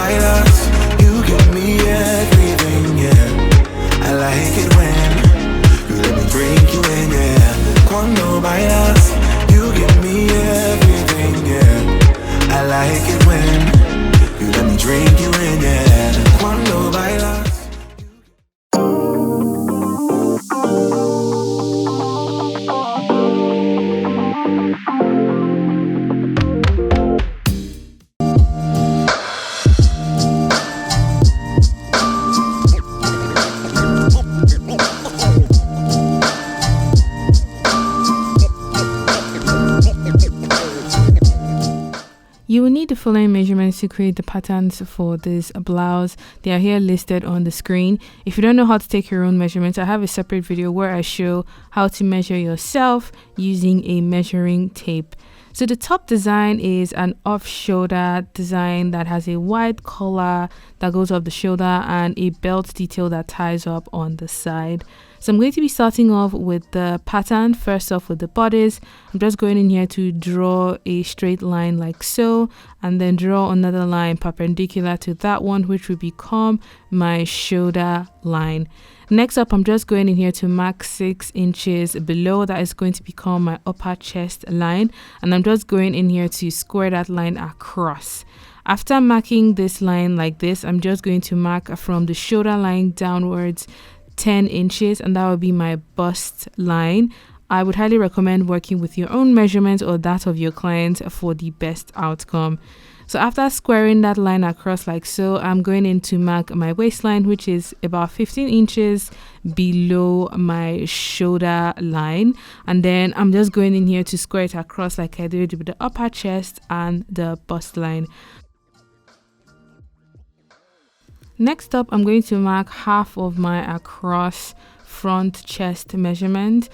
bailas, you give me everything, yeah. I like it when you let me drink you in, yeah. Cuando bailas, you give me everything, yeah. I like it when you let me drink you in, yeah. Cuando bailas. You will need the following measurements to create the patterns for this blouse. They are here listed on the screen. If you don't know how to take your own measurements, I have a separate video where I show how to measure yourself using a measuring tape. So the top design is an off-shoulder design that has a wide collar that goes up the shoulder and a belt detail that ties up on the side. So I'm going to be starting off with the pattern, first off with the bodice. I'm just going in here to draw a straight line like so, and then draw another line perpendicular to that one, which will become my shoulder line. Next up, I'm just going in here to mark 6 inches below. That is going to become my upper chest line, and I'm just going in here to square that line across. After marking this line like this, I'm just going to mark from the shoulder line downwards 10 inches, and that will be my bust line. I would highly recommend working with your own measurements or that of your client for the best outcome. So after squaring that line across like so, I'm going in to mark my waistline, which is about 15 inches below my shoulder line, and then I'm just going in here to square it across like I did with the upper chest and the bust line. Next up, I'm going to mark half of my across front chest measurement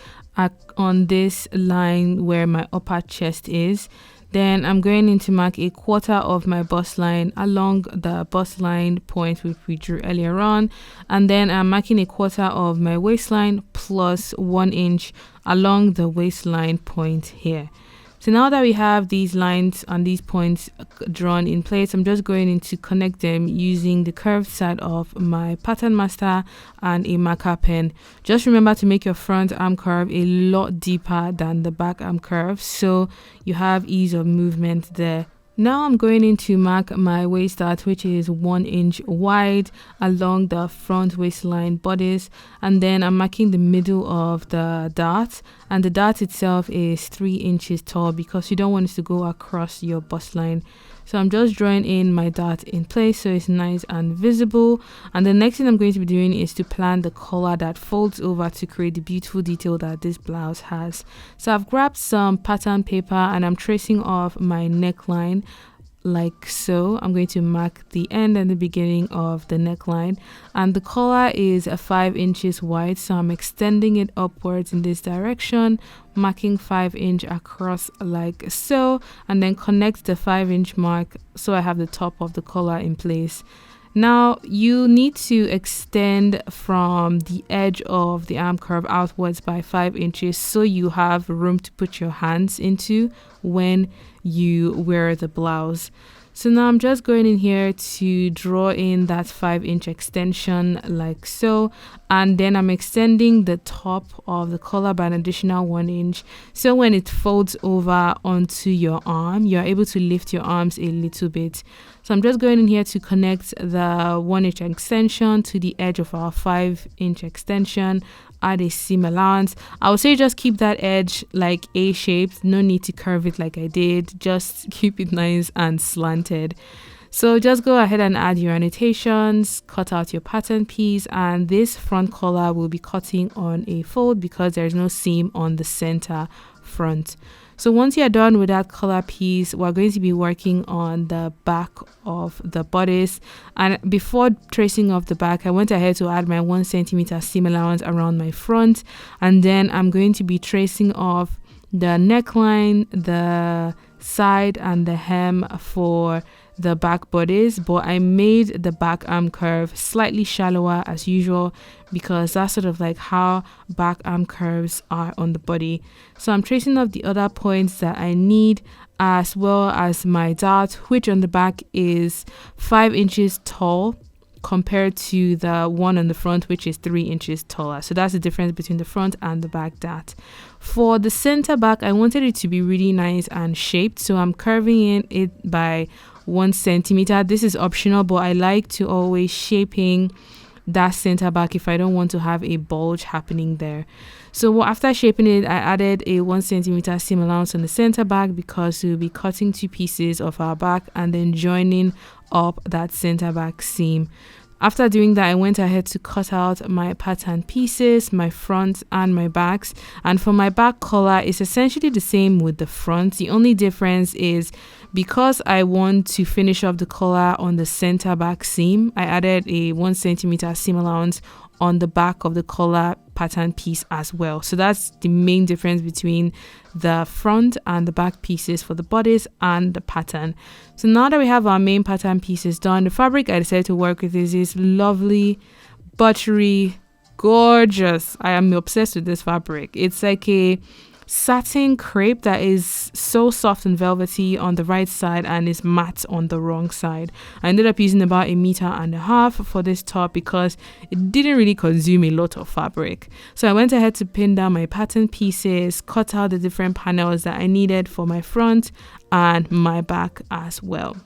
on this line where my upper chest is. Then I'm going in to mark a quarter of my bust line along the bust line point which we drew earlier on, and then I'm marking a quarter of my waistline plus 1 inch along the waistline point here. So now that we have these lines and these points drawn in place, I'm just going in to connect them using the curved side of my pattern master and a marker pen. Just remember to make your front arm curve a lot deeper than the back arm curve so you have ease of movement there. Now I'm going in to mark my waist dart, which is 1 inch wide along the front waistline bodice, and then I'm marking the middle of the dart, and the dart itself is 3 inches tall because you don't want it to go across your bust line. So I'm just drawing in my dart in place so it's nice and visible. And the next thing I'm going to be doing is to plan the collar that folds over to create the beautiful detail that this blouse has. So I've grabbed some pattern paper and I'm tracing off my neckline like so. I'm going to mark the end and the beginning of the neckline, and the collar is 5 inches wide, so I'm extending it upwards in this direction, marking 5 inch across like so, and then connect the 5 inch mark so I have the top of the collar in place. Now you need to extend from the edge of the arm curve outwards by 5 inches so you have room to put your hands into when you wear the blouse. So now I'm just going in here to draw in that 5 inch extension like so, and then I'm extending the top of the collar by an additional 1 inch, so when it folds over onto your arm you're able to lift your arms a little bit. So I'm just going in here to connect the 1 inch extension to the edge of our 5 inch extension, add a seam allowance. I would say just keep that edge like A-shaped, no need to curve it like I did, just keep it nice and slanted. So just go ahead and add your annotations, cut out your pattern piece, and this front collar will be cutting on a fold because there's no seam on the center front. So once you're done with that collar piece, we're going to be working on the back of the bodice. And before tracing off the back, I went ahead to add my 1 centimeter seam allowance around my front, and then I'm going to be tracing off the neckline, the side and the hem for the back bodice, but I made the back arm curve slightly shallower as usual because that's sort of like how back arm curves are on the body. So I'm tracing up the other points that I need, as well as my dart, which on the back is 5 inches tall compared to the one on the front, which is 3 inches taller. So that's the difference between the front and the back dart. For the center back, I wanted it to be really nice and shaped, so I'm curving it by 1 centimeter. This is optional, but I like to always shaping that center back if I don't want to have a bulge happening there. So after shaping it, I added a 1 centimeter seam allowance on the center back because we'll be cutting 2 pieces of our back and then joining up that center back seam. After doing that, I went ahead to cut out my pattern pieces, my front and my backs. And for my back collar, it's essentially the same with the front. The only difference is because I want to finish off the collar on the center back seam, I added a 1 centimeter seam allowance on the back of the collar pattern piece as well. So that's the main difference between the front and the back pieces for the bodice and the pattern. So now that we have our main pattern pieces done, the fabric I decided to work with is this lovely, buttery, gorgeous, I am obsessed with this fabric. It's like a satin crepe that is so soft and velvety on the right side and is matte on the wrong side. I ended up using about 1.5 meters for this top because it didn't really consume a lot of fabric. So I went ahead to pin down my pattern pieces, cut out the different panels that I needed for my front and my back as well.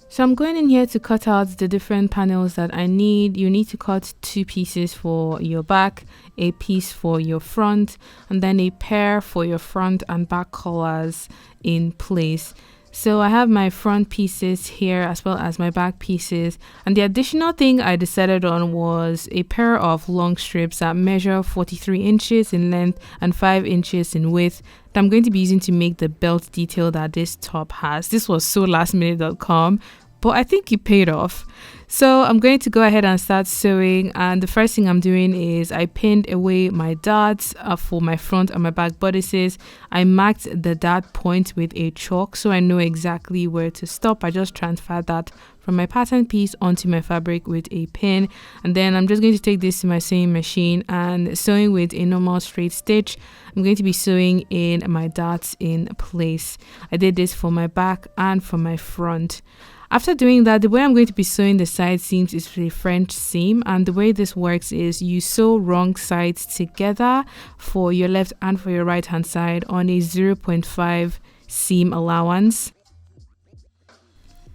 So I'm going in here to cut out the different panels that I need. You need to cut 2 pieces for your back, a piece for your front, and then a pair for your front and back collars in place. So I have my front pieces here as well as my back pieces, and the additional thing I decided on was a pair of long strips that measure 43 inches in length and 5 inches in width that I'm going to be using to make the belt detail that this top has. This was so lastminute.com, but I think it paid off. So I'm going to go ahead and start sewing, and the first thing I'm doing is I pinned away my darts for my front and my back bodices. I marked the dart point with a chalk so I know exactly where to stop. I just transferred that from my pattern piece onto my fabric with a pin, and then I'm just going to take this to my sewing machine and sewing with a normal straight stitch. I'm going to be sewing in my darts in place. I did this for my back and for my front. After doing that, the way I'm going to be sewing the side seams is with a French seam, and the way this works is you sew wrong sides together for your left and for your right hand side on a 0.5 seam allowance.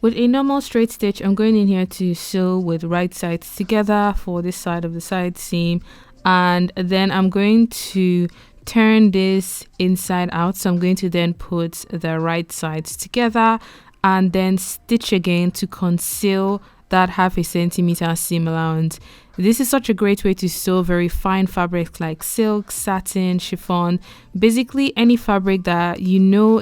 With a normal straight stitch, I'm going in here to sew with right sides together for this side of the side seam, and then I'm going to turn this inside out. So I'm going to then put the right sides together and then stitch again to conceal that 0.5 centimeter seam allowance. This is such a great way to sew very fine fabrics like silk, satin, chiffon, basically any fabric that you know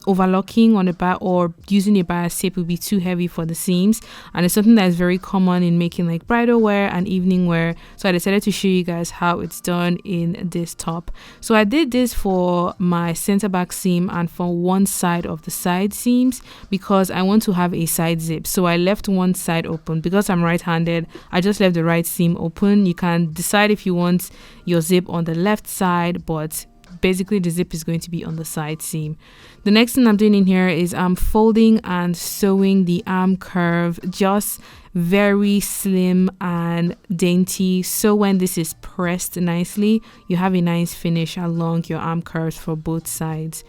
overlocking on the back or using a bias tape will be too heavy for the seams, and it's something that is very common in making like bridal wear and evening wear. So I decided to show you guys how it's done in this top. So I did this for my center back seam and for one side of the side seams because I want to have a side zip. So I left one side open because I'm right-handed. I just left the right seam open. You can decide if you want your zip on the left side, but basically the zip is going to be on the side seam. The next thing I'm doing in here is I'm folding and sewing the arm curve, just very slim and dainty, so when this is pressed nicely you have a nice finish along your arm curves for both sides.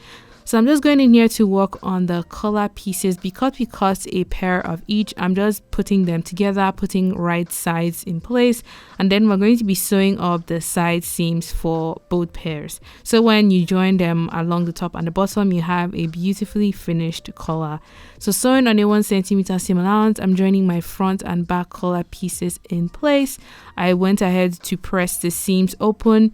So I'm just going in here to work on the collar pieces. Because we cut a pair of each, I'm just putting them together, putting right sides in place, and then we're going to be sewing up the side seams for both pairs. So when you join them along the top and the bottom, you have a beautifully finished collar. So sewing on a 1 centimeter seam allowance, I'm joining my front and back collar pieces in place. I went ahead to press the seams open,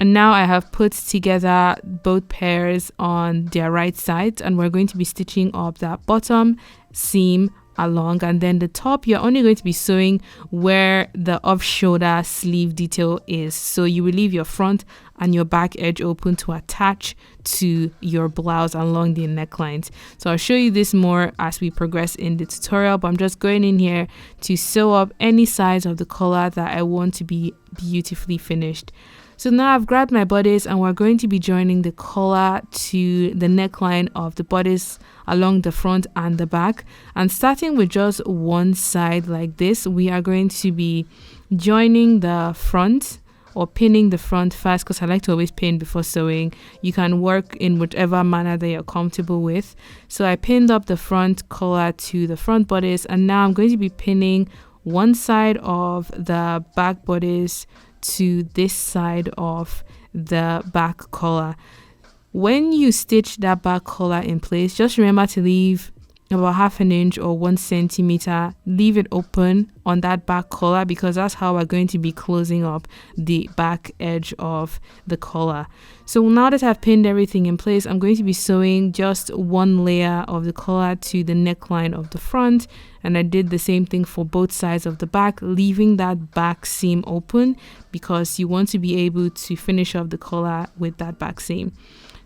and now I have put together both pairs on their right sides, and we're going to be stitching up that bottom seam along, and then the top you're only going to be sewing where the off shoulder sleeve detail is. So you will leave your front and your back edge open to attach to your blouse along the necklines. So I'll show you this more as we progress in the tutorial, but I'm just going in here to sew up any size of the collar that I want to be beautifully finished. So now I've grabbed my bodice and we're going to be joining the collar to the neckline of the bodice along the front and the back, and starting with just one side like this, we are going to be joining the front or pinning the front first, because I like to always pin before sewing. You can work in whichever manner that you're comfortable with. So I pinned up the front collar to the front bodice, and now I'm going to be pinning one side of the back bodice to this side of the back collar. When you stitch that back collar in place, just remember to leave about 1/2 inch or 1 centimeter, leave it open on that back collar, because that's how we're going to be closing up the back edge of the collar. So now that I've pinned everything in place, I'm going to be sewing just one layer of the collar to the neckline of the front, and I did the same thing for both sides of the back, leaving that back seam open because you want to be able to finish off the collar with that back seam.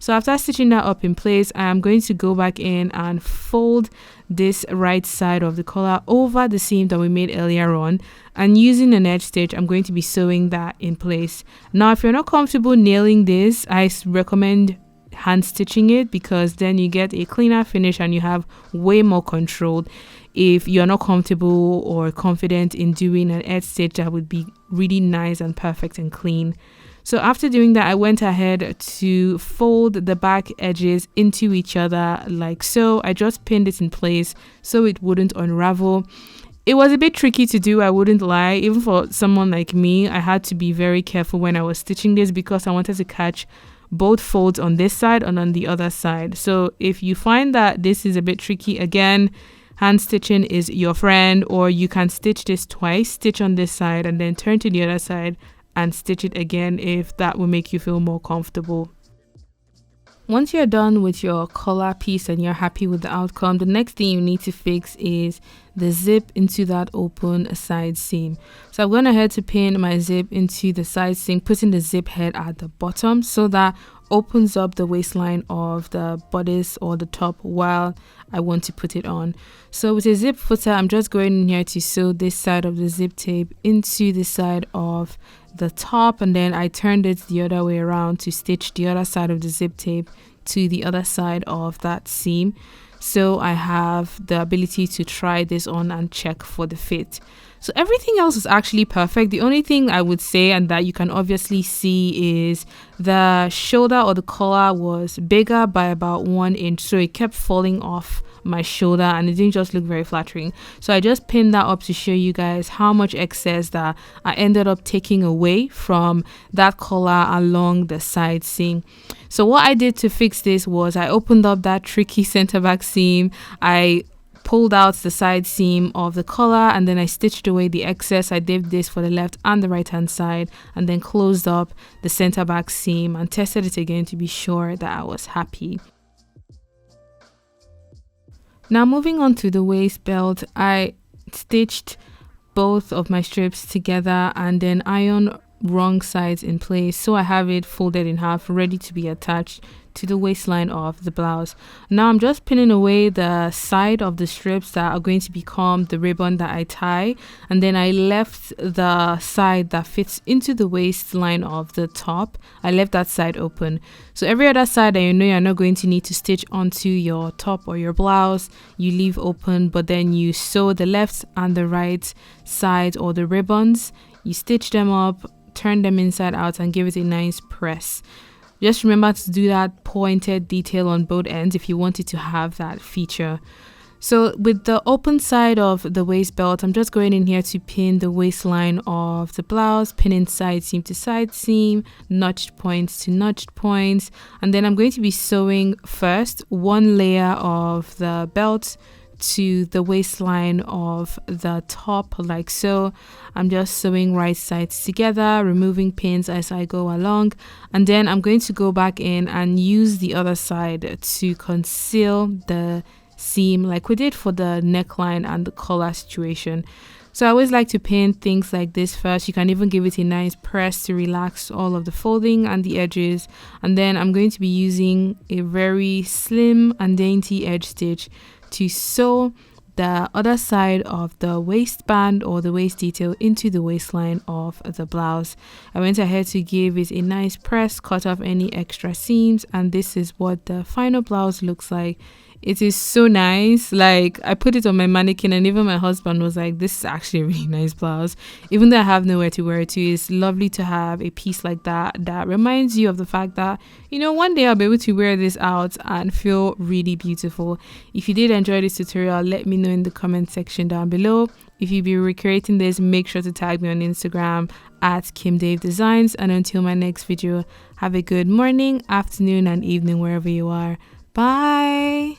So after stitching that up in place, I am going to go back in and fold this right side of the collar over the seam that we made earlier on, and using an edge stitch, I'm going to be sewing that in place. Now, if you're not comfortable nailing this, I recommend hand stitching it, because then you get a cleaner finish and you have way more control. If you're not comfortable or confident in doing an edge stitch, that would be really nice and perfect and clean. So after doing that, I went ahead to fold the back edges into each other like so. I just pinned it in place so it wouldn't unravel. It was a bit tricky to do, I wouldn't lie. Even for someone like me, I had to be very careful when I was stitching this, because I wanted to catch both folds on this side and on the other side. So if you find that this is a bit tricky, again, hand stitching is your friend, or you can stitch this twice, stitch on this side and then turn to the other side and stitch it again if that will make you feel more comfortable. Once you're done with your collar piece and you're happy with the outcome, the next thing you need to fix is the zip into that open side seam. So I'm going ahead to pin my zip into the side seam, putting the zip head at the bottom so that opens up the waistline of the bodice or the top while I want to put it on. So with a zip footer, I'm just going in here to sew this side of the zip tape into the side of the top, and then I turned it the other way around to stitch the other side of the zip tape to the other side of that seam, so I have the ability to try this on and check for the fit. So everything else is actually perfect. The only thing I would say, and that you can obviously see, is the shoulder or the collar was bigger by about 1 inch, so it kept falling off my shoulder and it didn't just look very flattering. So I just pinned that up to show you guys how much excess that I ended up taking away from that collar along the side seam. So what I did to fix this was I opened up that tricky center back seam, I pulled out the side seam of the collar, and then I stitched away the excess. I did this for the left and the right hand side, and then closed up the center back seam and tested it again to be sure that I was happy. Now moving on to the waist belt, I stitched both of my strips together and then ironed wrong sides in place, so I have it folded in half, ready to be attached to the waistline of the blouse. Now I'm just pinning away the side of the strips that are going to become the ribbon that I tie, and then I left the side that fits into the waistline of the top, I left that side open. So every other side that you know you're not going to need to stitch onto your top or your blouse, you leave open, but then you sew the left and the right side or the ribbons, you stitch them up, turn them inside out and give it a nice press. Just remember to do that pointed detail on both ends if you want it to have that feature. So with the open side of the waist belt, I'm just going in here to pin the waistline of the blouse, pinning side seam to side seam, notched points to notched points, and then I'm going to be sewing first one layer of the belt to the waistline of the top like so. I'm just sewing right sides together, removing pins as I go along, and then I'm going to go back in and use the other side to conceal the seam like we did for the neckline and the collar situation. So I always like to pin things like this first. You can even give it a nice press to relax all of the folding and the edges. And then I'm going to be using a very slim and dainty edge stitch to sew the other side of the waistband or the waist detail into the waistline of the blouse. I went ahead to give it a nice press, cut off any extra seams, and this is what the final blouse looks like. It is so nice. Like, I put it on my mannequin and even my husband was like, this is actually a really nice blouse. Even though I have nowhere to wear it to, it's lovely to have a piece like that that reminds you of the fact that, you know, one day I'll be able to wear this out and feel really beautiful. If you did enjoy this tutorial, let me know in the comment section down below. If you'll be recreating this, make sure to tag me on Instagram at Kim Dave Designs. And until my next video, have a good morning, afternoon, and evening wherever you are. Bye.